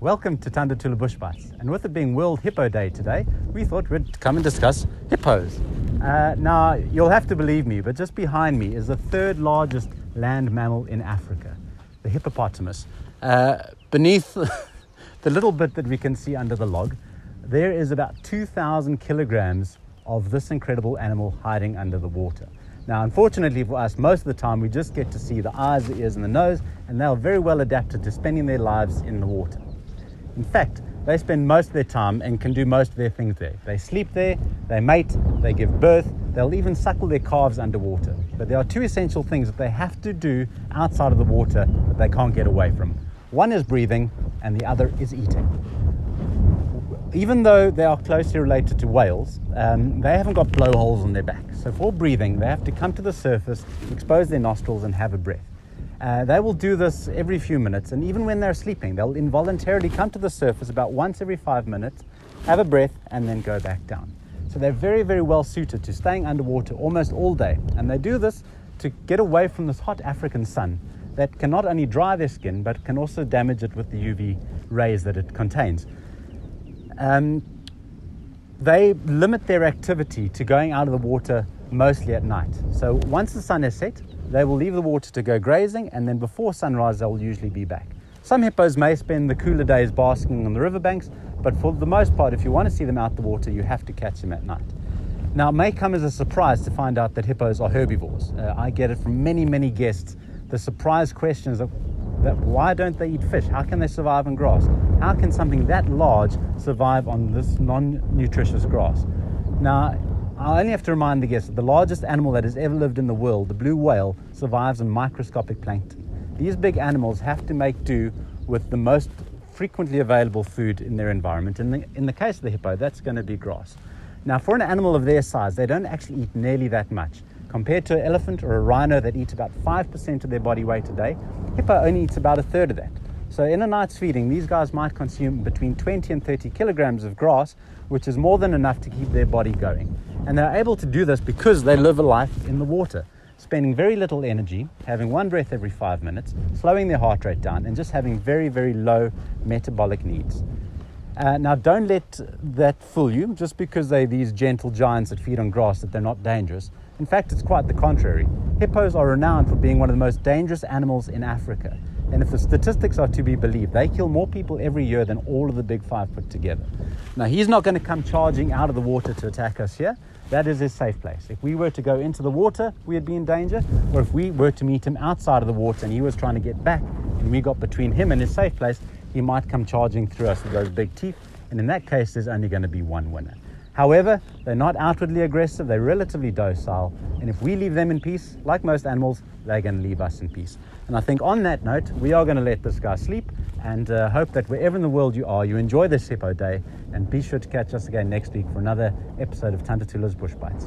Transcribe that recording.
Welcome to Tandatula Bush Bites, and with it being World Hippo Day today, we thought we'd come and discuss hippos. Now, you'll have to believe me, but just behind me is the third largest land mammal in Africa, the hippopotamus. Beneath the little bit that we can see under the log, there is about 2,000 kilograms of this incredible animal hiding under the water. Now, unfortunately for us, most of the time we just get to see the eyes, the ears, and the nose, and they're very well adapted to spending their lives in the water. In fact, they spend most of their time and can do most of their things there. They sleep there, they mate, they give birth, they'll even suckle their calves underwater. But there are two essential things that they have to do outside of the water that they can't get away from. One is breathing, and the other is eating. Even though they are closely related to whales, they haven't got blowholes on their back. So for breathing, they have to come to the surface, expose their nostrils, and have a breath. They will do this every few minutes, and even when they're sleeping, they'll involuntarily come to the surface about once every 5 minutes, have a breath, and then go back down. So they're very, very well suited to staying underwater almost all day. And they do this to get away from this hot African sun that can not only dry their skin, but can also damage it with the UV rays that it contains. They limit their activity to going out of the water mostly at night. So once the sun has set, they will leave the water to go grazing, and then before sunrise they'll usually be back. Some hippos may spend the cooler days basking on the riverbanks, but for the most part, if you want to see them out the water, you have to catch them at night. Now, it may come as a surprise to find out that hippos are herbivores. I get it from many guests. The surprise questions of that why don't they eat fish? How can they survive on grass? How can something that large survive on this non-nutritious grass? Now, I only have to remind the guests that the largest animal that has ever lived in the world, the blue whale, survives on microscopic plankton. These big animals have to make do with the most frequently available food in their environment. In the case of the hippo, that's going to be grass. Now, for an animal of their size, they don't actually eat nearly that much. Compared to an elephant or a rhino that eats about 5% of their body weight a day, hippo only eats about a third of that. So in a night's feeding, these guys might consume between 20 and 30 kilograms of grass, which is more than enough to keep their body going. And they're able to do this because they live a life in the water, spending very little energy, having one breath every 5 minutes, slowing their heart rate down, and just having very, very low metabolic needs. Now, don't let that fool you, just because they're these gentle giants that feed on grass, that they're not dangerous. In fact, it's quite the contrary. Hippos are renowned for being one of the most dangerous animals in Africa. And if the statistics are to be believed, they kill more people every year than all of the big five put together. Now, he's not going to come charging out of the water to attack us here. That is his safe place. If we were to go into the water, we'd be in danger. Or if we were to meet him outside of the water and he was trying to get back and we got between him and his safe place, he might come charging through us with those big teeth. And in that case, there's only going to be one winner. However, they're not outwardly aggressive, they're relatively docile, and if we leave them in peace, like most animals, they're going to leave us in peace. And I think on that note, we are going to let this guy sleep, and hope that wherever in the world you are, you enjoy this Hippo Day, and be sure to catch us again next week for another episode of Tandatula's Bush Bites.